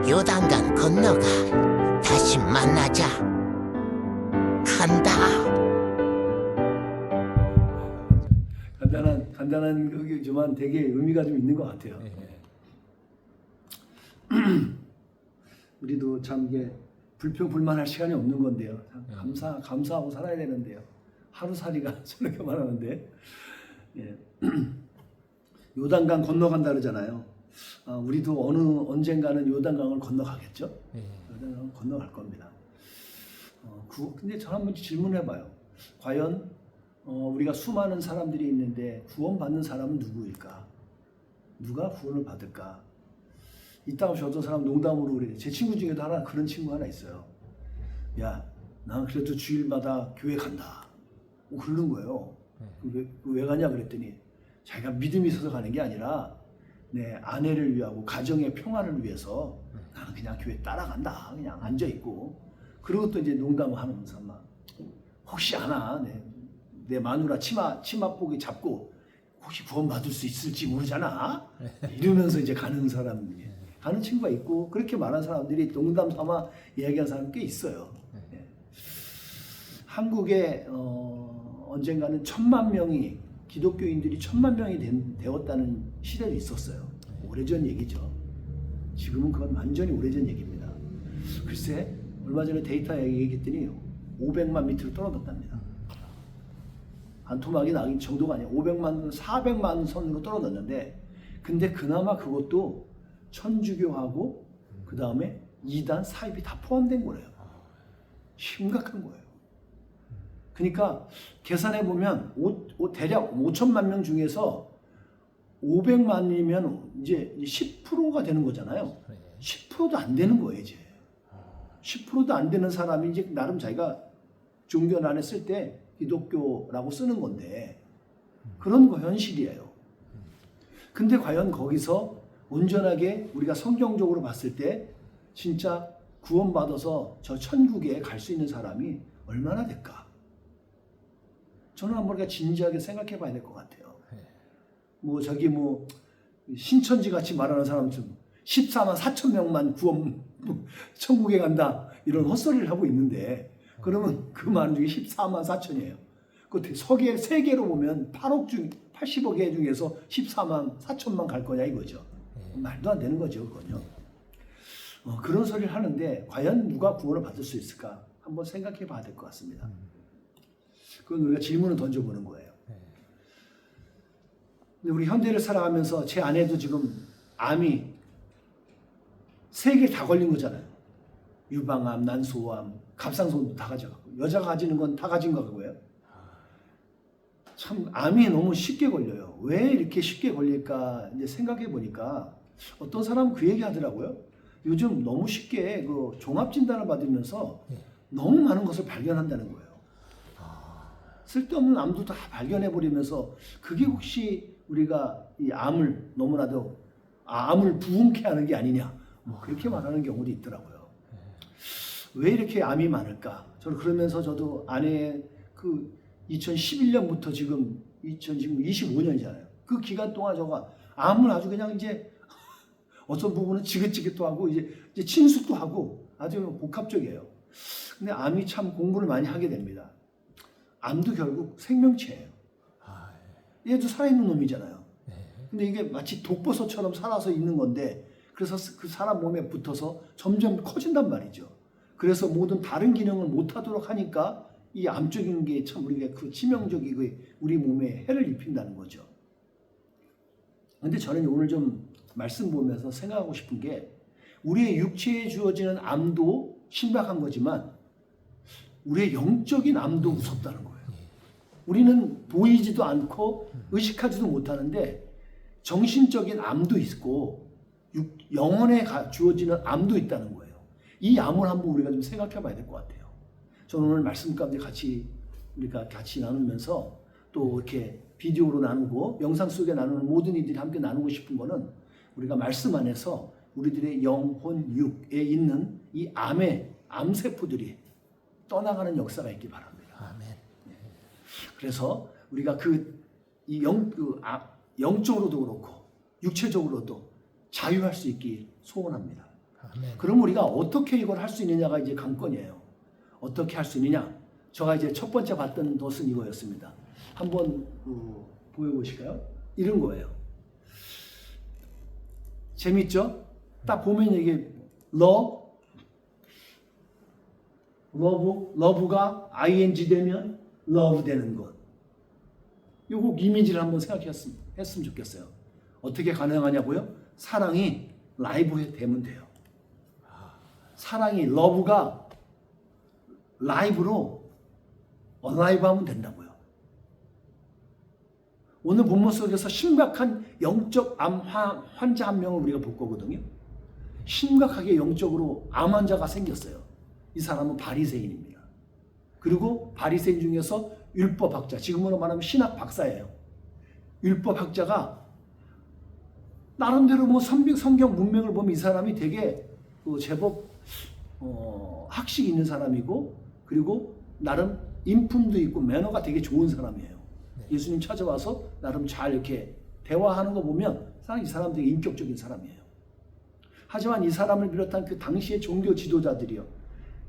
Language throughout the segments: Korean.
요단강 건너가 다시 만나자. 간다. 간단한 거지만 되게 의미가 좀 있는 것 같아요. 우리도 참 이게 불평불만할 시간이 없는 건데요. 참 감사하고 살아야 되는데요. 하루살이가 저렇게 말하는데, 예. 요단강 건너간다 그러잖아요. 우리도 언젠가는 요단강을 건너가겠죠. 요단강을 건너갈 겁니다. 근데 저 한번 질문해봐요. 과연 우리가 수많은 사람들이 있는데 구원받는 사람은 누구일까? 누가 구원을 받을까? 이따가 어떤 사람 농담으로 그래. 제 친구 중에도 그런 친구 하나 있어요. 야, 나는 그래도 주일마다 교회 간다. 그러는 거예요. 왜 가냐 그랬더니 자기가 믿음이 있어서 가는 게 아니라 내 아내를 위하고 가정의 평안을 위해서 나는 그냥 교회 따라간다. 그냥 앉아있고. 그리고 또 이제 농담을 하면서 막 혹시 하나 내 마누라 치마복에 잡고 혹시 구원받을 수 있을지 모르잖아. 이러면서 이제 가는 사람이 가는 친구가 있고, 그렇게 말하는 사람들이 농담 삼아 이야기하는 사람 꽤 있어요. 한국에 언젠가는 1000만 명이 기독교인들이 1000만 명이 되었다는 시대도 있었어요. 오래전 얘기죠. 지금은 그건 완전히 오래전 얘기입니다. 글쎄 얼마 전에 데이터 얘기했더니 500만 밑으로 떨어졌답니다. 반토막이 나긴 정도가 아니에요. 500만, 400만 선으로 떨어졌는데, 근데 그나마 그것도 천주교하고 그 다음에 이단 사입이 다 포함된 거래요. 심각한 거예요. 그러니까 계산해 보면 대략 5천만 명 중에서 500만이면 이제 10%가 되는 거잖아요. 10%도 안 되는 거예요, 이제. 10%도 안 되는 사람이 이제 나름 자기가 종교란에 쓸 때 기독교라고 쓰는 건데, 그런 거 현실이에요. 근데 과연 거기서 온전하게 우리가 성경적으로 봤을 때 진짜 구원받아서 저 천국에 갈 수 있는 사람이 얼마나 될까? 저는 한번 우리가 진지하게 생각해 봐야 될 것 같아요. 신천지 같이 말하는 사람처럼 14만 4천 명만 천국에 간다 이런 헛소리를 하고 있는데, 그러면 그 많은 중에 14만 4천이에요. 그 세계로 보면 80억 개 중에서 14만 4천만 갈 거냐 이거죠. 말도 안 되는 거죠, 그건요. 그런 소리를 하는데 과연 누가 구원을 받을 수 있을까? 한번 생각해 봐야 될 것 같습니다. 그건 우리가 질문을 던져보는 거예요. 근데 우리 현대를 살아가면서 제 아내도 지금 암이 3개 다 걸린 거잖아요. 유방암, 난소암, 갑상선도 다 가져가고, 여자가 가지는 건 다 가진 거고요. 참 암이 너무 쉽게 걸려요. 왜 이렇게 쉽게 걸릴까 이제 생각해 보니까 어떤 사람은 그 얘기 하더라고요. 요즘 너무 쉽게 그 종합진단을 받으면서 너무 많은 것을 발견한다는 거예요. 쓸데없는 암도 다 발견해 버리면서, 그게 혹시 우리가 이 암을 너무나도 암을 부흥케 하는 게 아니냐, 그렇게 말하는 경우도 있더라고요. 왜 이렇게 암이 많을까? 저는 그러면서 저도 아내의 2011년부터 지금 25년이잖아요. 그 기간 동안 저가 암을 아주 그냥 이제 어떤 부분은 지긋지긋도 하고 이제 친숙도 하고 아주 복합적이에요. 근데 암이 참 공부를 많이 하게 됩니다. 암도 결국 생명체예요. 얘도 살아있는 놈이잖아요. 근데 이게 마치 독버섯처럼 살아서 있는 건데, 그래서 그 사람 몸에 붙어서 점점 커진단 말이죠. 그래서 모든 다른 기능을 못하도록 하니까 이 암적인 게 참 우리가 그 치명적이고 우리 몸에 해를 입힌다는 거죠. 근데 저는 오늘 좀 말씀 보면서 생각하고 싶은 게, 우리의 육체에 주어지는 암도 심각한 거지만 우리의 영적인 암도 무섭다는 거예요. 우리는 보이지도 않고 의식하지도 못하는데 정신적인 암도 있고 영혼에 주어지는 암도 있다는 거예요. 이 암을 한번 우리가 좀 생각해 봐야 될 것 같아요. 저는 오늘 말씀 가운데 우리가 같이 나누면서 또 이렇게 비디오로 나누고 영상 속에 나누는 모든 이들이 함께 나누고 싶은 거는, 우리가 말씀 안에서 우리들의 영혼 육에 있는 이 암세포들이 떠나가는 역사가 있기 바랍니다. 아멘. 그래서 우리가 영적으로도 그렇고 육체적으로도 자유할 수 있길 소원합니다. 아멘. 그럼 우리가 어떻게 이걸 할 수 있느냐가 이제 관건이에요. 어떻게 할 수 있느냐? 제가 이제 첫 번째 봤던 것은 이거였습니다. 한번 보여보실까요? 이런 거예요. 재밌죠? 딱 보면 이게 러브가 ing 되면 love 되는 것. 요거 이미지를 한번 생각했으면 좋겠어요. 어떻게 가능하냐고요? 사랑이 라이브에 되면 돼요. 사랑이 러브가 라이브로 얼라이브 하면 된다고요. 오늘 본문 속에서 심각한 영적 암 환자 한 명을 우리가 볼 거거든요. 심각하게 영적으로 암 환자가 생겼어요. 이 사람은 바리새인입니다. 그리고 바리새인 중에서 율법학자, 지금으로 말하면 신학 박사예요. 율법학자가 나름대로 뭐 성경 문맥을 보면 이 사람이 되게 제법 학식이 있는 사람이고, 그리고 나름 인품도 있고 매너가 되게 좋은 사람이에요. 예수님 찾아와서 나름 잘 이렇게 대화하는 거 보면 이 사람 되게 인격적인 사람이에요. 하지만 이 사람을 비롯한 그 당시의 종교 지도자들이요,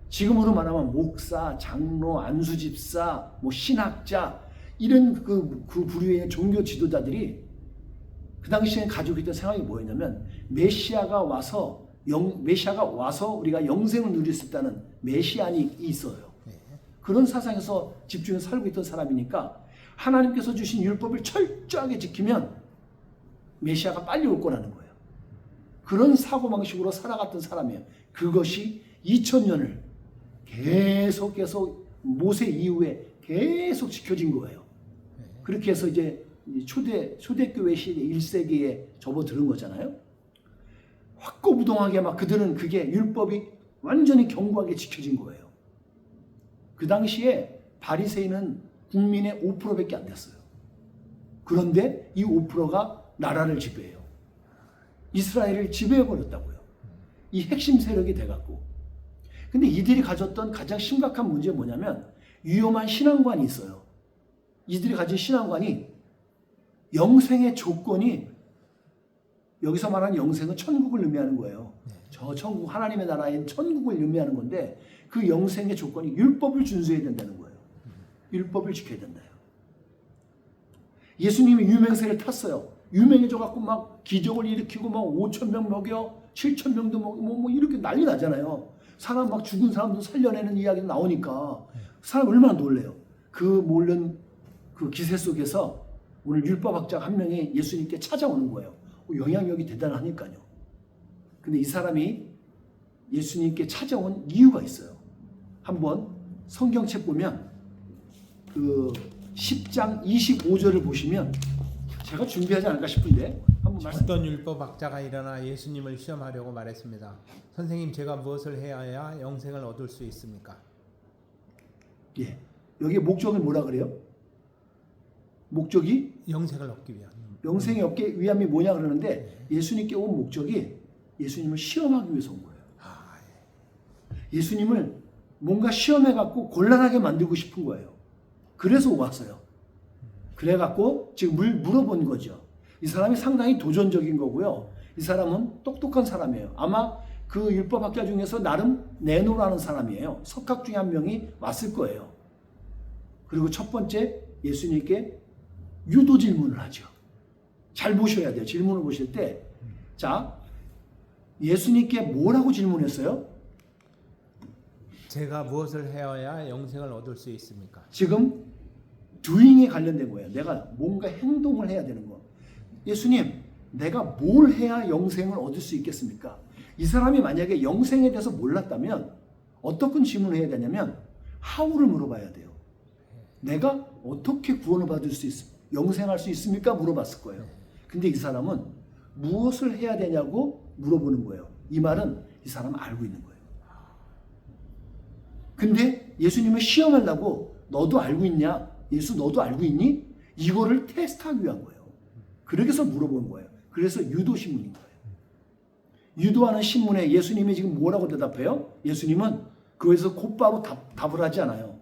지금으로 말하면 목사, 장로, 안수집사, 뭐 신학자, 이런 그 부류의 종교 지도자들이 그 당시에 가지고 있던 생각이 뭐였냐면, 메시아가 와서 우리가 영생을 누릴 수 있다는 메시안이 있어요. 그런 사상에서 집중해서 살고 있던 사람이니까 하나님께서 주신 율법을 철저하게 지키면 메시아가 빨리 올 거라는 거예요. 그런 사고방식으로 살아갔던 사람이에요. 그것이 2000년을 계속 모세 이후에 계속 지켜진 거예요. 그렇게 해서 이제 초대교회 시대 1세기에 접어드는 거잖아요. 확고부동하게 막 그들은 그게 율법이 완전히 견고하게 지켜진 거예요. 그 당시에 바리새인은 국민의 5%밖에 안 됐어요. 그런데 이 5%가 나라를 지배해요. 이스라엘을 지배해버렸다고요. 이 핵심 세력이 돼갖고. 근데 이들이 가졌던 가장 심각한 문제는 뭐냐면, 위험한 신앙관이 있어요. 이들이 가진 신앙관이 영생의 조건이, 여기서 말하는 영생은 천국을 의미하는 거예요. 저 천국, 하나님의 나라인 천국을 의미하는 건데, 그 영생의 조건이 율법을 준수해야 된다는 거예요. 율법을 지켜야 된다요. 예수님이 유명세를 탔어요. 유명해져갖고 막 기적을 일으키고 막 5,000명 먹여, 7,000명도 뭐 이렇게 난리 나잖아요. 사람 막 죽은 사람도 살려내는 이야기가 나오니까 사람 얼마나 놀래요. 그 몰른 그 기세 속에서 오늘 율법학자 한 명이 예수님께 찾아오는 거예요. 영향력이 대단하니까요. 근데 이 사람이 예수님께 찾아온 이유가 있어요. 한번 성경책 보면 그 10장 25절을 보시면, 제가 준비하지 않을까 싶은데 한번 말씀. 어떤 율법학자가 일어나 예수님을 시험하려고 말했습니다. 선생님, 제가 무엇을 해야 영생을 얻을 수 있습니까? 예, 여기 목적을 뭐라 그래요? 목적이 영생을 얻기 위한. 영생이 얻기 위함이 뭐냐 그러는데, 예수님께 온 목적이 예수님을 시험하기 위해서 온 거예요. 예수님을 뭔가 시험해갖고 곤란하게 만들고 싶은 거예요. 그래서 왔어요. 그래갖고 지금 물어본 거죠. 이 사람이 상당히 도전적인 거고요. 이 사람은 똑똑한 사람이에요. 아마 그 율법학자 중에서 나름 내노라는 사람이에요. 석학 중에 한 명이 왔을 거예요. 그리고 첫 번째 예수님께 유도 질문을 하죠. 잘 보셔야 돼요. 질문을 보실 때. 자, 예수님께 뭐라고 질문했어요? 제가 무엇을 해야 영생을 얻을 수 있습니까? 지금 doing에 관련된 거예요. 내가 뭔가 행동을 해야 되는 거. 예수님, 내가 뭘 해야 영생을 얻을 수 있겠습니까? 이 사람이 만약에 영생에 대해서 몰랐다면 어떤 질문을 해야 되냐면 how를 물어봐야 돼요. 내가 어떻게 구원을 받을 수 영생할 수 있습니까? 물어봤을 거예요. 근데 이 사람은 무엇을 해야 되냐고 물어보는 거예요. 이 말은 이 사람은 알고 있는 거예요. 근데 예수님을 시험하려고, 너도 알고 있냐? 예수 너도 알고 있니? 이거를 테스트하기 위한 거예요. 그래서 물어본 거예요. 그래서 유도 신문인 거예요. 유도하는 신문에 예수님이 지금 뭐라고 대답해요? 예수님은 그에서 곧바로 답을 하지 않아요.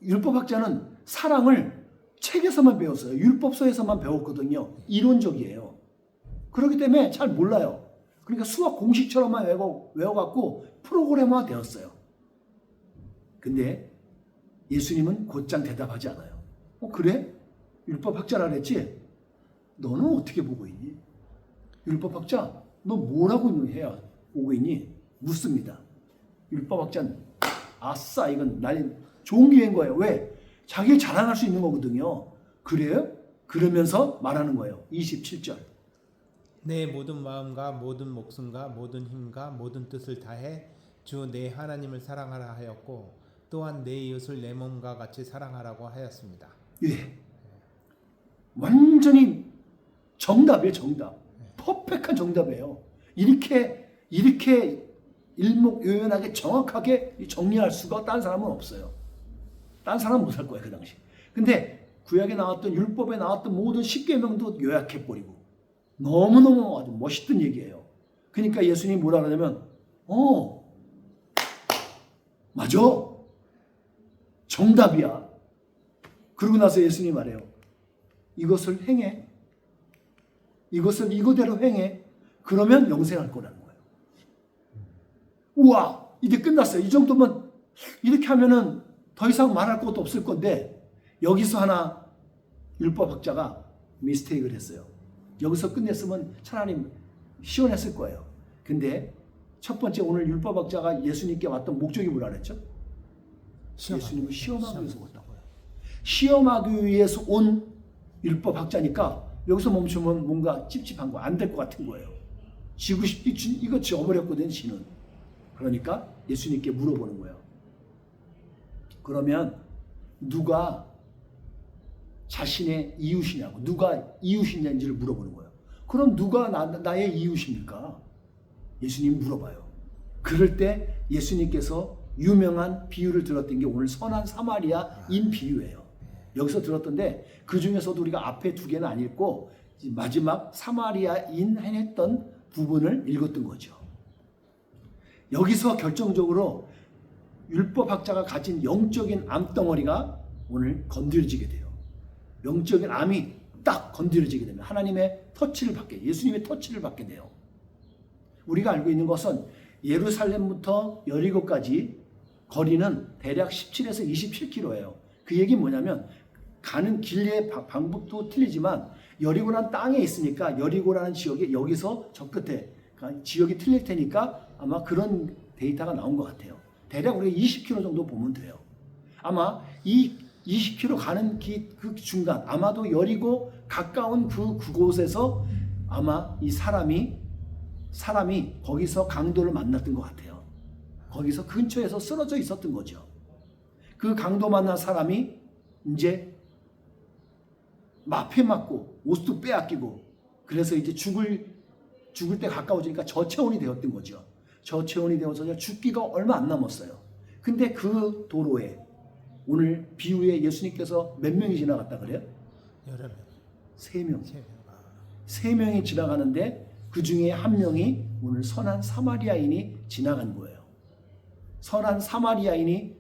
율법학자는 사랑을 책에서만 배웠어요. 율법서에서만 배웠거든요. 이론적이에요. 그렇기 때문에 잘 몰라요. 그러니까 수학 공식처럼만 외워갖고 프로그래머가 되었어요. 근데 예수님은 곧장 대답하지 않아요. 그래? 율법학자라 그랬지? 너는 어떻게 보고 있니? 율법학자, 너 뭐라고 해야 보고 있니? 묻습니다. 율법학자는 아싸, 이건 날 좋은 기회인 거예요. 왜? 자기 자랑할 수 있는 거거든요. 그래요? 그러면서 말하는 거예요. 27절. 내 모든 마음과 모든 목숨과 모든 힘과 모든 뜻을 다해 주 내 하나님을 사랑하라 하였고 또한 내 이웃을 내 몸과 같이 사랑하라고 하였습니다. 예. 완전히 정답이에요, 정답. 퍼펙트한 정답이에요. 이렇게 일목요연하게 정확하게 정리할 수가 다른 사람은 없어요. 다른 사람은 못 할 거예요, 그 당시. 근데 구약에 나왔던 율법에 나왔던 모든 10계명도 요약해버리고 너무너무 아주 멋있던 얘기예요. 그러니까 예수님이 뭐라 그러냐면 맞아. 정답이야. 그러고 나서 예수님이 말해요. 이것을 행해. 이것을 이거대로 행해. 그러면 영생할 거라는 거예요. 우와, 이제 끝났어요. 이 정도면 이렇게 하면은 더 이상 말할 것도 없을 건데 여기서 하나 율법학자가 미스테이크를 했어요. 여기서 끝냈으면 차라리 시원했을 거예요. 근데 첫 번째 오늘 율법학자가 예수님께 왔던 목적이 뭐라 그랬죠? 예수님을 시험하기 위해서 왔다고요. 시험하기 위해서 온 율법학자니까 여기서 멈추면 뭔가 찝찝한 거, 안 될 것 같은 거예요. 지고 싶지, 이거 지어버렸거든, 지는. 그러니까 예수님께 물어보는 거예요. 그러면 누가 자신의 이웃이냐고, 누가 이웃이냐인지를 물어보는 거예요. 그럼 누가 나의 이웃입니까? 예수님 물어봐요. 그럴 때 예수님께서 유명한 비유를 들었던 게 오늘 선한 사마리아인 비유예요. 여기서 들었던데 그 중에서도 우리가 앞에 두 개는 안 읽고 마지막 사마리아인 했던 부분을 읽었던 거죠. 여기서 결정적으로 율법학자가 가진 영적인 암덩어리가 오늘 건드려지게 돼요. 영적인 암이 딱 건드려지게 되면 하나님의 터치를 받게, 예수님의 터치를 받게 돼요. 우리가 알고 있는 것은 예루살렘부터 여리고까지 거리는 대략 17에서 27km예요. 그 얘기는 뭐냐면 가는 길의 방법도 틀리지만 여리고라는 땅에 있으니까 여리고라는 지역에 여기서 저 끝에 지역이 틀릴 테니까 아마 그런 데이터가 나온 것 같아요. 대략 우리가 20km 정도 보면 돼요. 아마 이 20km 가는 그 중간 아마도 여리고 가까운 그곳에서 아마 이 사람이 거기서 강도를 만났던 것 같아요. 거기서 근처에서 쓰러져 있었던 거죠. 그 강도 만난 사람이 이제 마패 맞고 옷도 빼앗기고 그래서 이제 죽을 때 가까워지니까 저체온이 되었던 거죠. 저체온이 되어서 죽기가 얼마 안 남았어요. 근데 그 도로에 오늘 비유에 예수님께서 몇 명이 지나갔다 그래요? 여러 명. 3명. 3명이 지나가는데 그 중에 한 명이 오늘 선한 사마리아인이 지나간 거예요. 선한 사마리아인이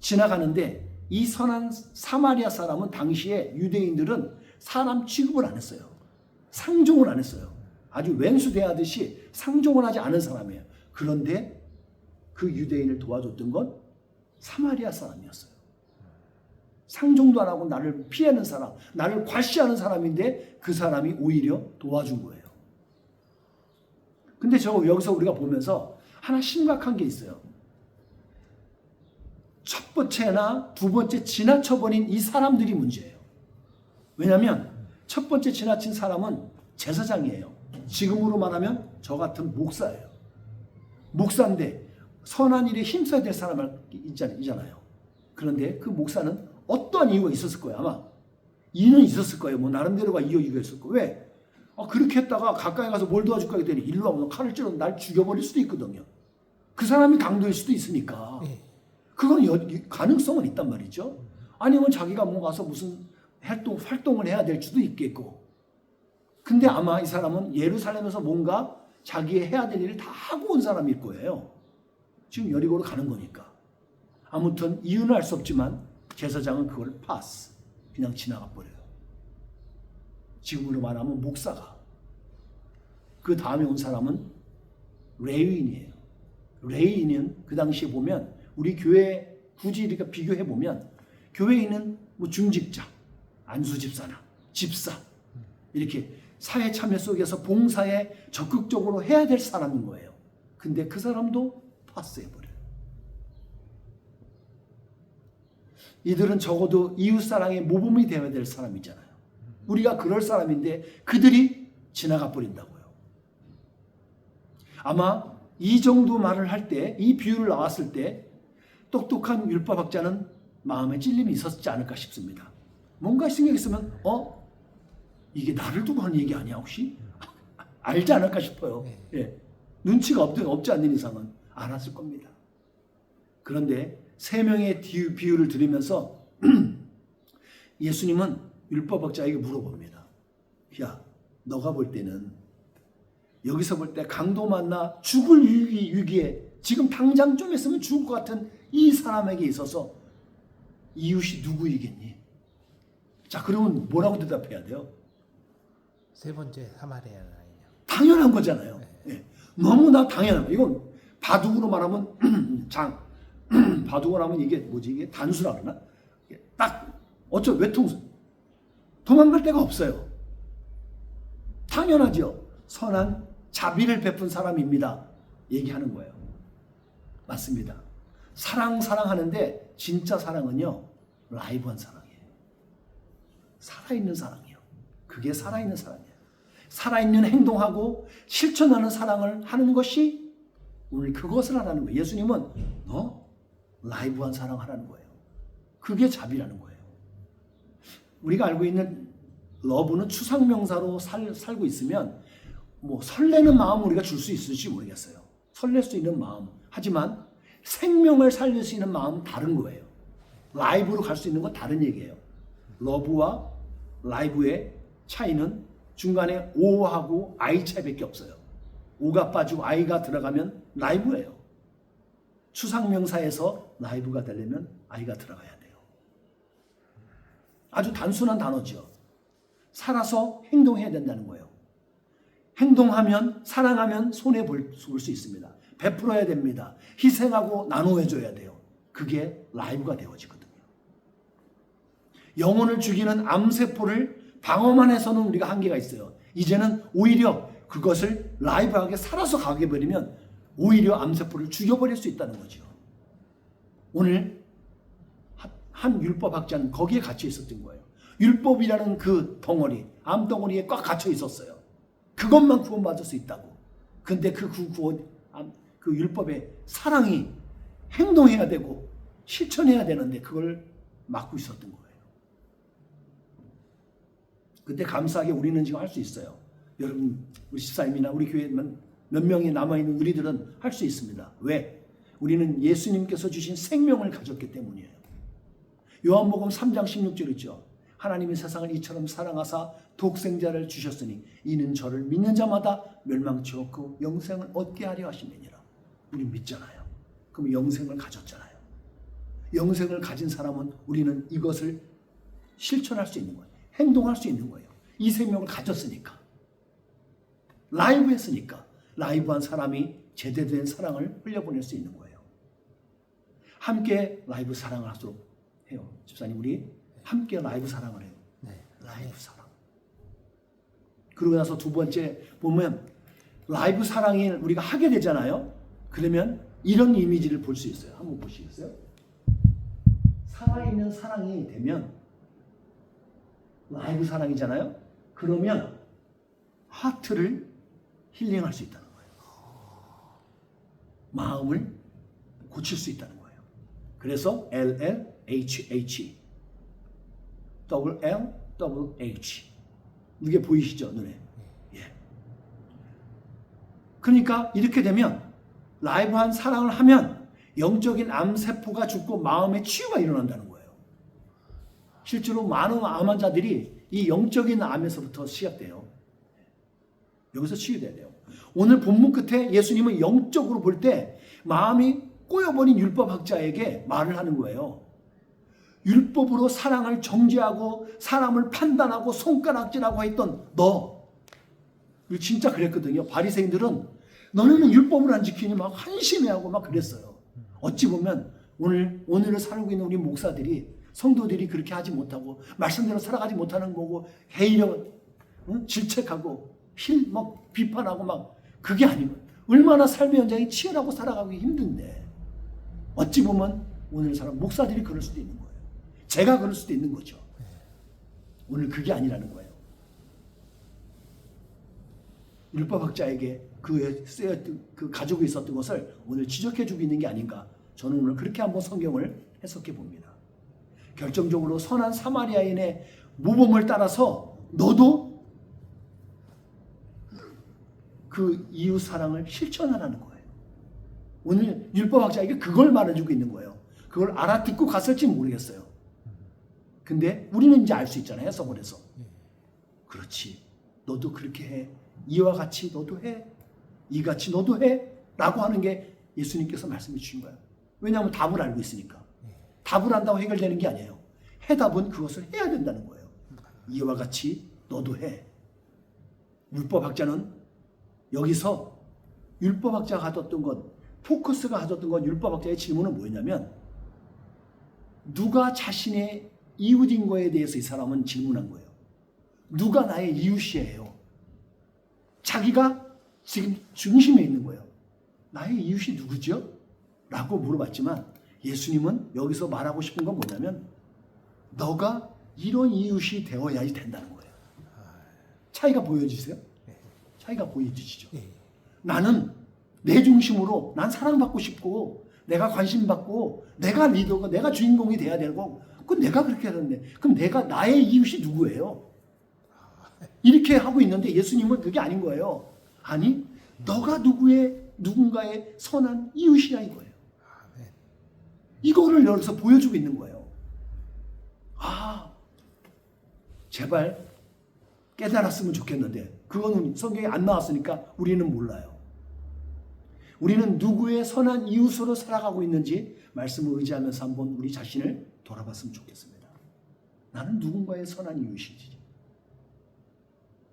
지나가는데 이 선한 사마리아 사람은 당시에 유대인들은 사람 취급을 안 했어요. 상종을 안 했어요. 아주 왼수대하듯이 상종을 하지 않은 사람이에요. 그런데 그 유대인을 도와줬던 건 사마리아 사람이었어요. 상종도 안 하고 나를 피하는 사람, 나를 과시하는 사람인데 그 사람이 오히려 도와준 거예요. 근데 여기서 우리가 보면서 하나 심각한 게 있어요. 첫 번째나 두 번째 지나쳐버린 이 사람들이 문제예요. 왜냐하면 첫 번째 지나친 사람은 제사장이에요. 지금으로 말하면 저 같은 목사예요. 목사인데 선한 일에 힘써야 될 사람 있잖아요. 그런데 그 목사는 어떠한 이유가 있었을 거예요. 아마 이유는 있었을 거예요. 뭐 나름대로가 이유가 있을 거예요. 왜? 그렇게 했다가 가까이 가서 뭘 도와줄까 했더니 일로 와서 칼을 찔러 날 죽여버릴 수도 있거든요. 그 사람이 강도일 수도 있으니까. 그건 가능성은 있단 말이죠. 아니면 자기가 뭐 가서 무슨 활동을 해야 될 수도 있겠고. 근데 아마 이 사람은 예루살렘에서 뭔가 자기의 해야 될 일을 다 하고 온 사람일 거예요. 지금 여리고로 가는 거니까. 아무튼 이유는 알 수 없지만 제사장은 그걸 파스. 그냥 지나가 버려요. 지금으로 말하면 목사가. 그 다음에 온 사람은 레위인이에요. 레위인은 그 당시에 보면 우리 교회 굳이 이렇게 비교해 보면 교회인은 뭐 중직자, 안수집사나 집사 이렇게 사회 참여 속에서 봉사에 적극적으로 해야 될 사람인 거예요. 근데 그 사람도 파스해버려요. 이들은 적어도 이웃사랑의 모범이 되어야 될 사람이잖아요. 우리가 그럴 사람인데 그들이 지나가 버린다고요. 아마 이 정도 말을 할 때, 이 비유를 나왔을 때 똑똑한 율법학자는 마음에 찔림이 있었지 않을까 싶습니다. 뭔가 신경이 쓰면 이게 나를 두고 하는 얘기 아니야 혹시? 알지 않을까 싶어요. 예. 눈치가 없지 않는 이상은 알았을 겁니다. 그런데 세 명의 비유를 들으면서 예수님은 율법학자에게 물어봅니다. 야, 너가 볼 때는 여기서 볼 때 강도 만나 죽을 위기에 지금 당장 좀 있으면 죽을 것 같은 이 사람에게 있어서 이웃이 누구이겠니? 자, 그러면 뭐라고 대답해야 돼요? 세 번째 사마리아 여인이요. 당연한 거잖아요. 예. 너무나 당연한 거. 이건 바둑으로 말하면 바둑으로 하면 이게 뭐지? 이게 단수라 그러나? 딱 외통수. 도망갈 데가 없어요. 당연하죠. 선한 자비를 베푼 사람입니다. 얘기하는 거예요. 맞습니다. 사랑하는데 진짜 사랑은요, 라이브한 사랑이에요. 살아있는 사랑이에요. 그게 살아있는 사랑이에요. 살아있는 행동하고 실천하는 사랑을 하는 것이 오늘 그것을 하라는 거예요. 예수님은 라이브한 사랑하라는 거예요. 그게 자비라는 거예요. 우리가 알고 있는 러브는 추상명사로 살고 있으면 뭐 설레는 마음 우리가 줄 수 있을지 모르겠어요. 설렐 수 있는 마음. 하지만 생명을 살릴 수 있는 마음은 다른 거예요. 라이브로 갈 수 있는 건 다른 얘기예요. 러브와 라이브의 차이는 중간에 오하고 아이 차이밖에 없어요. 오가 빠지고 아이가 들어가면 라이브예요. 추상명사에서 라이브가 되려면 아이가 들어가야 돼요. 아주 단순한 단어죠. 살아서 행동해야 된다는 거예요. 행동하면, 사랑하면 손해볼 수 있습니다. 베풀어야 됩니다. 희생하고 나누어줘야 돼요. 그게 라이브가 되어지거든요. 영혼을 죽이는 암세포를 방어만 해서는 우리가 한계가 있어요. 이제는 오히려 그것을 라이브하게 살아서 가게 버리면 오히려 암세포를 죽여버릴 수 있다는 거죠. 오늘 한 율법학자는 거기에 갇혀 있었던 거예요. 율법이라는 그 덩어리, 암덩어리에 꽉 갇혀 있었어요. 그것만 구원받을 수 있다고. 근데 그 율법의 사랑이 행동해야 되고 실천해야 되는데 그걸 막고 있었던 거예요. 근데 감사하게 우리는 지금 할 수 있어요. 여러분, 우리 집사님이나 우리 교회 몇 명이 남아있는 우리들은 할 수 있습니다. 왜? 우리는 예수님께서 주신 생명을 가졌기 때문이에요. 요한복음 3장 16절 있죠. 하나님이 세상을 이처럼 사랑하사 독생자를 주셨으니 이는 저를 믿는 자마다 멸망치 않고 영생을 얻게 하려 하심이니라. 우리 믿잖아요. 그럼 영생을 가졌잖아요. 영생을 가진 사람은 우리는 이것을 실천할 수 있는 거예요. 행동할 수 있는 거예요. 이 생명을 가졌으니까. 라이브 했으니까. 라이브한 사람이 제대로 된 사랑을 흘려보낼 수 있는 거예요. 함께 라이브 사랑을 하도록 해요. 집사님, 우리 함께 라이브 사랑을 해요. 네. 라이브 사랑. 그러고 나서 두 번째 보면 라이브 사랑을 우리가 하게 되잖아요. 그러면 이런 이미지를 볼 수 있어요. 한번 보시겠어요? 살아있는 사랑이 되면 라이브 사랑이잖아요. 그러면 하트를 힐링할 수 있다는 거예요. 마음을 고칠 수 있다는 거예요. 그래서 LLHH LLH 이게 보이시죠? 눈에. 예. 그러니까 이렇게 되면 라이브한 사랑을 하면 영적인 암세포가 죽고 마음의 치유가 일어난다는 거예요. 실제로 많은 암 환자들이 이 영적인 암에서부터 시작돼요. 여기서 치유돼야 돼요. 오늘 본문 끝에 예수님은 영적으로 볼 때 마음이 꼬여버린 율법학자에게 말을 하는 거예요. 율법으로 사랑을 정죄하고 사람을 판단하고 손가락질하고 했던 너 진짜 그랬거든요. 바리새인들은 너네는 율법을 안 지키니 막 한심해하고 막 그랬어요. 어찌 보면 오늘을 살고 있는 우리 목사들이 성도들이 그렇게 하지 못하고 말씀대로 살아가지 못하는 거고 회의려 질책하고 막 비판하고 막 그게 아니고 얼마나 삶의 현장이 치열하고 살아가기 힘든데 어찌 보면 오늘 사람 목사들이 그럴 수도 있는 거예요. 제가 그럴 수도 있는 거죠. 오늘 그게 아니라는 거예요. 율법학자에게 그 가지고 있었던 것을 오늘 지적해주고 있는 게 아닌가. 저는 오늘 그렇게 한번 성경을 해석해 봅니다. 결정적으로 선한 사마리아인의 모범을 따라서 너도 그 이웃 사랑을 실천하라는 거예요. 오늘 율법학자에게 그걸 말해주고 있는 거예요. 그걸 알아듣고 갔을지 모르겠어요. 근데 우리는 이제 알 수 있잖아요. 해석을 해서. 그렇지. 너도 그렇게 해. 이와 같이 너도 해. 이같이 너도 해. 라고 하는 게 예수님께서 말씀해 주신 거예요. 왜냐하면 답을 알고 있으니까. 답을 안다고 해결되는 게 아니에요. 해답은 그것을 해야 된다는 거예요. 이와 같이 너도 해. 율법학자는 여기서 율법학자가 가졌던 것, 포커스가 가졌던 것, 율법학자의 질문은 뭐였냐면 누가 자신의 이웃인 거에 대해서 이 사람은 질문한 거예요. 누가 나의 이웃이에요? 자기가 지금 중심에 있는 거예요. 나의 이웃이 누구죠? 라고 물어봤지만 예수님은 여기서 말하고 싶은 건 뭐냐면 너가 이런 이웃이 되어야 된다는 거예요. 차이가 보여지세요? 차이가 보여지시죠? 나는 내 중심으로 난 사랑받고 싶고 내가 관심받고 내가 리더가 내가 주인공이 돼야 되고 그건 내가 그렇게 하는데 그럼 내가 나의 이웃이 누구예요? 이렇게 하고 있는데 예수님은 그게 아닌 거예요. 아니 너가 누군가의 선한 이웃이야 이거예요. 이거를 여기서 보여주고 있는 거예요. 제발 깨달았으면 좋겠는데 그거는 성경에 안 나왔으니까 우리는 몰라요. 우리는 누구의 선한 이웃으로 살아가고 있는지 말씀을 의지하면서 한번 우리 자신을 돌아봤으면 좋겠습니다. 나는 누군가의 선한 이웃이지.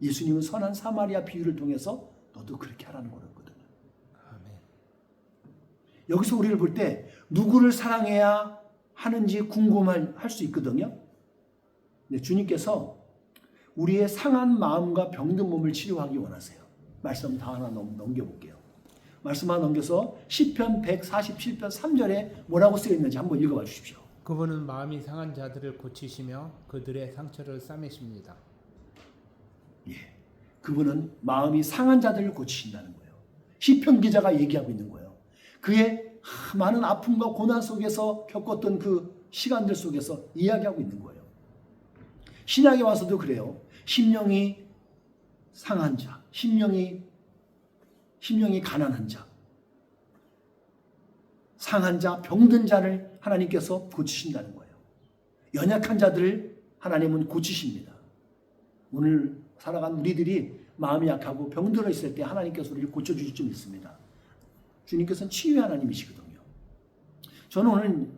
예수님은 선한 사마리아 비유를 통해서 너도 그렇게 하라는 거였거든요. 여기서 우리를 볼 때 누구를 사랑해야 하는지 궁금할 수 있거든요. 근데 주님께서 우리의 상한 마음과 병든 몸을 치료하기 원하세요. 말씀 다 하나 넘겨볼게요. 말씀 하나 넘겨서 시편 147편 3절에 뭐라고 쓰여 있는지 한번 읽어봐 주십시오. 그분은 마음이 상한 자들을 고치시며 그들의 상처를 싸매십니다. 그분은 마음이 상한 자들을 고치신다는 거예요. 시편 기자가 얘기하고 있는 거예요. 그의 많은 아픔과 고난 속에서 겪었던 그 시간들 속에서 이야기하고 있는 거예요. 신약에 와서도 그래요. 심령이 상한 자, 심령이 가난한 자, 상한 자, 병든 자를 하나님께서 고치신다는 거예요. 연약한 자들을 하나님은 고치십니다. 오늘 살아간 우리들이 마음이 약하고 병들어 있을 때 하나님께서 우리를 고쳐주실 줄 믿습니다. 주님께서는 치유의 하나님이시거든요. 저는 오늘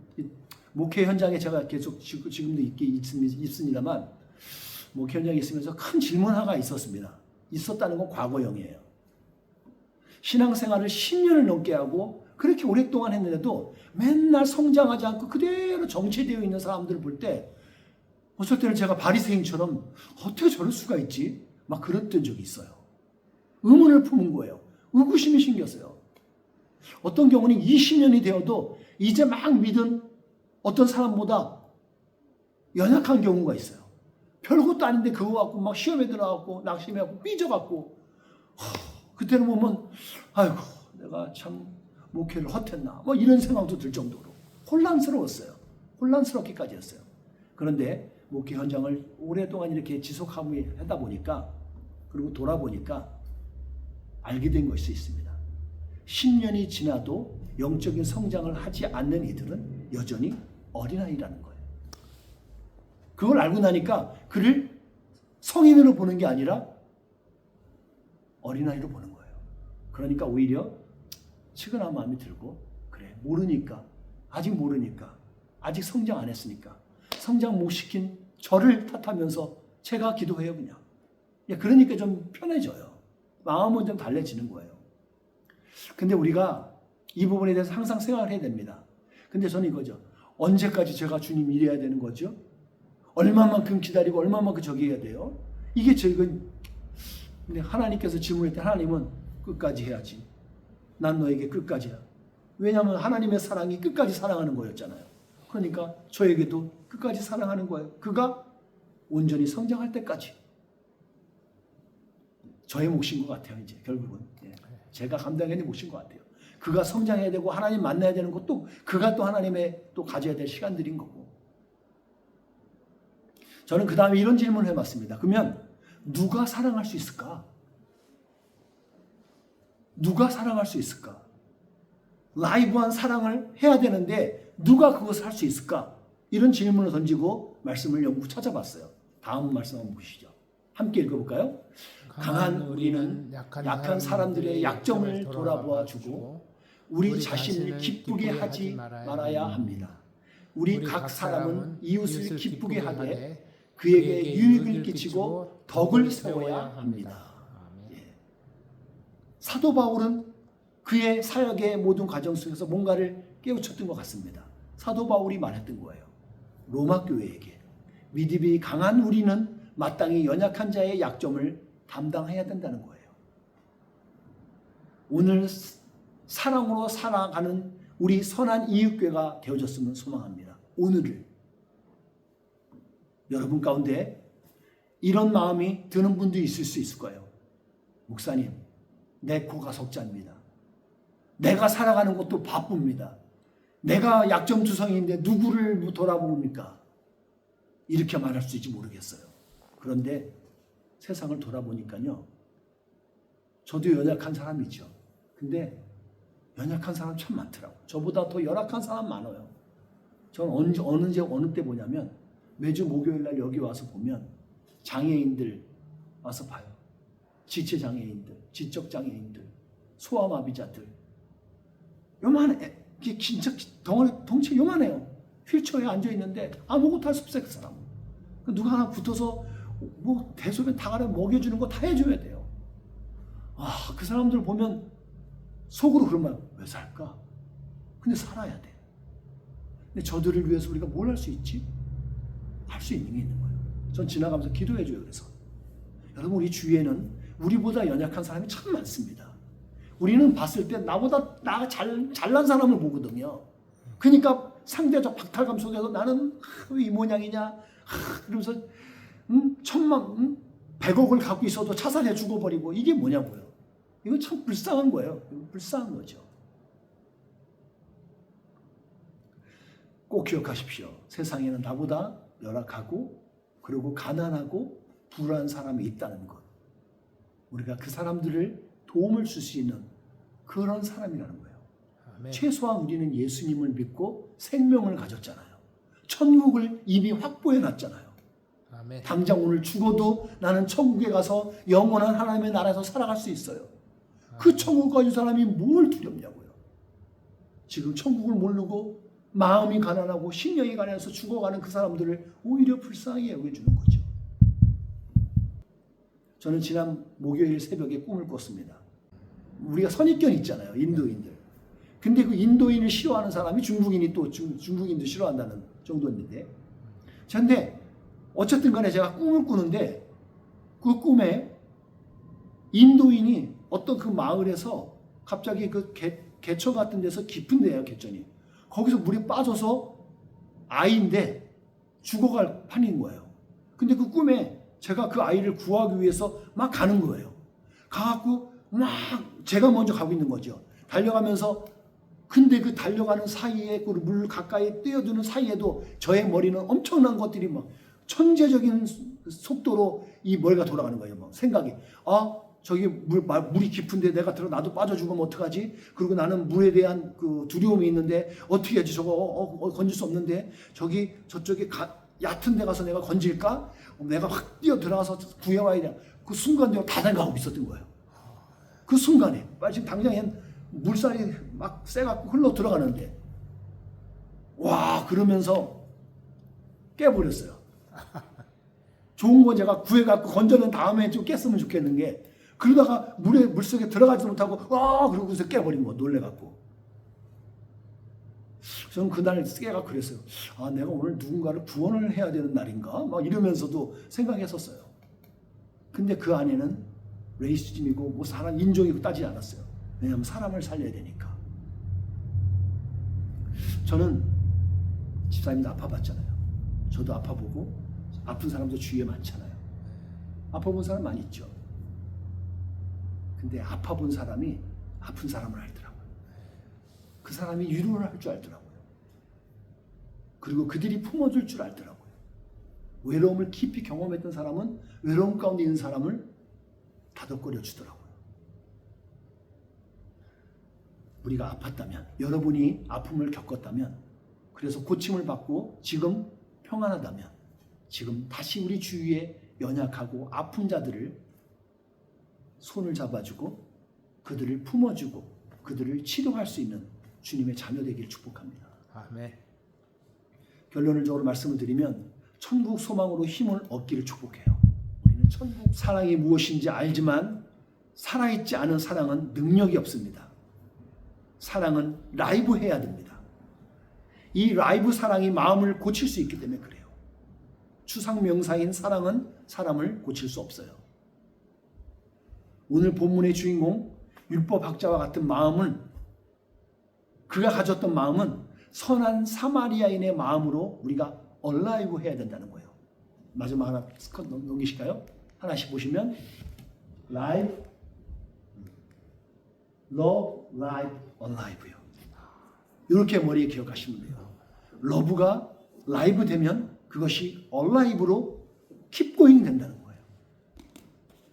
목회 현장에 제가 계속 지금도 있습니다만 목회 현장에 있으면서 큰 질문 하나가 있었습니다. 있었다는 건 과거형이에요. 신앙생활을 10년을 넘게 하고 그렇게 오랫동안 했는데도 맨날 성장하지 않고 그대로 정체되어 있는 사람들을 볼 때 어쩔 때는 제가 바리새인처럼 어떻게 저럴 수가 있지? 막 그랬던 적이 있어요. 의문을 품은 거예요. 의구심이 생겼어요. 어떤 경우는 20년이 되어도 이제 막 믿은 어떤 사람보다 연약한 경우가 있어요. 별것도 아닌데 그거 갖고 막 시험에 들어가고 낙심해갖고 삐져갖고 그때는 보면 아이고 내가 참 목회를 헛했나 뭐 이런 생각도 들 정도로 혼란스러웠어요. 혼란스럽기까지 했어요. 그런데 목회 현장을 오랫동안 이렇게 지속하다 보니까 그리고 돌아보니까 알게 된 것이 있습니다. 10년이 지나도 영적인 성장을 하지 않는 이들은 여전히 어린아이라는 거예요. 그걸 알고 나니까 그를 성인으로 보는 게 아니라 어린아이로 보는 거예요. 그러니까 오히려 측은한 마음이 들고 그래 모르니까 아직 모르니까 아직 성장 안 했으니까 성장 못 시킨 저를 탓하면서 제가 기도해요 그냥. 그러니까 좀 편해져요. 마음은 좀 달래지는 거예요. 근데 우리가 이 부분에 대해서 항상 생각을 해야 됩니다. 근데 저는 이거죠. 언제까지 제가 주님 일해야 되는 거죠? 얼마만큼 기다리고 얼마만큼 저기 해야 돼요? 이게 근데 하나님께서 질문할 때 하나님은 끝까지 해야지. 난 너에게 끝까지야. 왜냐하면 하나님의 사랑이 끝까지 사랑하는 거였잖아요. 그러니까 저에게도 끝까지 사랑하는 거예요. 그가 온전히 성장할 때까지. 저의 몫인 것 같아요. 이제 결국은 제가 감당해야 되는 몫인 것 같아요. 그가 성장해야 되고 하나님 만나야 되는 것도 그가 또 하나님의 또 가져야 될 시간들인 거고. 저는 그 다음에 이런 질문을 해봤습니다. 그러면 누가 사랑할 수 있을까? 누가 사랑할 수 있을까? 라이브한 사랑을 해야 되는데 누가 그것을 할 수 있을까? 이런 질문을 던지고 말씀을 연구 찾아봤어요. 다음 말씀 한번 보시죠. 함께 읽어볼까요? 강한 우리는 약한 사람들의 약점을 돌아보아 주고 우리 자신을 기쁘게 하지 말아야 합니다. 우리 각 사람은 이웃을 기쁘게 하되 그에게 유익을 끼치고 덕을 세워야 합니다. 사도 바울은 그의 사역의 모든 과정 속에서 뭔가를 깨우쳤던 것 같습니다. 사도 바울이 말했던 거예요. 로마 교회에게 믿음이 강한 우리는 마땅히 연약한 자의 약점을 담당해야 된다는 거예요. 오늘 사랑으로 살아가는 우리 선한 이웃교회가 되어졌으면 소망합니다. 오늘을 여러분 가운데 이런 마음이 드는 분도 있을 수 있을 거예요. 목사님, 내 코가 석자입니다. 내가 살아가는 것도 바쁩니다. 내가 약점투성이인데 누구를 돌아봅니까? 이렇게 말할 수 있을지 모르겠어요. 그런데 세상을 돌아보니까요. 저도 연약한 사람이죠. 근데 연약한 사람 참 많더라고요. 저보다 더 열악한 사람 많아요. 저는 어느 때 보냐면 매주 목요일 날 여기 와서 보면 장애인들 와서 봐요. 지체장애인들, 지적장애인들, 소아마비자들. 요만해. 진짜 덩치 요만해요. 휠체어에 앉아있는데 아무것도 할 수 없어요. 그 사람은. 누가 하나 붙어서 뭐 대소변 다 가려 먹여주는 거 다 해줘야 돼요. 그 사람들 보면 속으로 그런 말, 왜 살까? 근데 살아야 돼. 근데 저들을 위해서 우리가 뭘 할 수 있지? 할 수 있는 게 있는 거예요. 전 지나가면서 기도해줘요. 그래서 여러분, 우리 주위에는 우리보다 연약한 사람이 참 많습니다. 우리는 봤을 때 나보다 잘난 사람을 보거든요. 그러니까 상대적 박탈감 속에서 나는 왜 이 모양이냐 그러면서 100억을 갖고 있어도 자살해 죽어버리고, 이게 뭐냐고요. 이거 참 불쌍한 거예요. 불쌍한 거죠. 꼭 기억하십시오. 세상에는 나보다 열악하고 그리고 가난하고 불우한 사람이 있다는 것. 우리가 그 사람들을 도움을 줄 수 있는 그런 사람이라는 거예요. 아멘. 최소한 우리는 예수님을 믿고 생명을 가졌잖아요. 천국을 이미 확보해 놨잖아요. 아멘. 당장 오늘 죽어도 나는 천국에 가서 영원한 하나님의 나라에서 살아갈 수 있어요. 그 천국 가진 사람이 뭘 두렵냐고요. 지금 천국을 모르고 마음이 가난하고 심령이 가난해서 죽어가는 그 사람들을 오히려 불쌍하게 여겨주는 거죠. 저는 지난 목요일 새벽에 꿈을 꿨습니다. 우리가 선입견 있잖아요. 인도인들. 근데 그 인도인을 싫어하는 사람이 중국인이 또 중국인도 싫어한다는 정도였는데, 근데 어쨌든 간에 제가 꿈을 꾸는데 그 꿈에 인도인이 어떤 그 마을에서 갑자기 그 개처 같은 데서 깊은 데예요. 개천이. 거기서 물에 빠져서 아이인데 죽어갈 판인 거예요. 근데 그 꿈에 제가 그 아이를 구하기 위해서 막 가는 거예요. 가갖고 막 제가 먼저 가고 있는 거죠. 달려가면서, 근데 그 달려가는 사이에 그 물 가까이 뛰어드는 사이에도 저의 머리는 엄청난 것들이 막 천재적인 속도로 이 머리가 돌아가는 거예요. 막 생각이, 저기 물이 깊은데 내가 나도 빠져 죽으면 어떡하지? 그리고 나는 물에 대한 그 두려움이 있는데 어떻게 하지? 저거 건질 수 없는데 저쪽에 얕은 데 가서 내가 건질까? 내가 확 뛰어 들어가서 구해와야 돼. 그 순간 내가 다 생각하고 있었던 거예요. 그 순간에 지금 당장 물살이 막 세갖고 흘러 들어가는데, 와, 그러면서 깨버렸어요. 좋은 거 제가 구해갖고 건져낸 다음에 좀 깼으면 좋겠는 게, 그러다가 물속에 들어가지도 못하고 그러고서 깨버린 거 놀래갖고. 저는 그날 깨가 그랬어요. 내가 오늘 누군가를 구원을 해야 되는 날인가? 막 이러면서도 생각했었어요. 근데 그 안에는 레이시즘이고 뭐 사람 인종이고 따지지 않았어요. 왜냐하면 사람을 살려야 되니까. 저는 집사님도 아파봤잖아요. 저도 아파보고 아픈 사람도 주위에 많잖아요. 아파본 사람 많이 있죠. 근데 아파본 사람이 아픈 사람을 알더라고요. 그 사람이 위로를 할 줄 알더라고요. 그리고 그들이 품어줄 줄 알더라고요. 외로움을 깊이 경험했던 사람은 외로움 가운데 있는 사람을 다독거려 주더라고요. 우리가 아팠다면, 여러분이 아픔을 겪었다면, 그래서 고침을 받고 지금 평안하다면, 지금 다시 우리 주위에 연약하고 아픈 자들을 손을 잡아주고 그들을 품어주고 그들을 치료할 수 있는 주님의 자녀 되기를 축복합니다. 아멘. 결론적으로 말씀을 드리면 천국 소망으로 힘을 얻기를 축복해요. 우리는 천국 사랑이 무엇인지 알지만 살아있지 않은 사랑은 능력이 없습니다. 사랑은 라이브 해야 됩니다. 이 라이브 사랑이 마음을 고칠 수 있기 때문에 그래요. 추상 명사인 사랑은 사람을 고칠 수 없어요. 오늘 본문의 주인공 율법학자와 같은 마음은, 그가 가졌던 마음은 선한 사마리아인의 마음으로 우리가 얼라이브 해야 된다는 거예요. 마지막 하나 스컷 넘기실까요? 하나씩 보시면 live, love, live, alive요. 이렇게 머리에 기억하시면 돼요. 러브가 라이브 되면 그것이 alive로 keep going 된다는 거예요.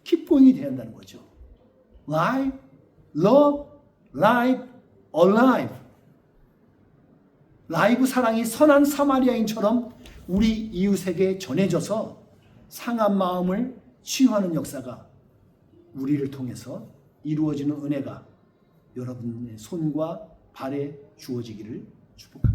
keep going이 돼야 한다는 거죠. live, love, live, alive. 라이브 사랑이 선한 사마리아인처럼 우리 이웃에게 전해져서 상한 마음을 치유하는 역사가 우리를 통해서 이루어지는 은혜가 여러분의 손과 발에 주어지기를 축복합니다.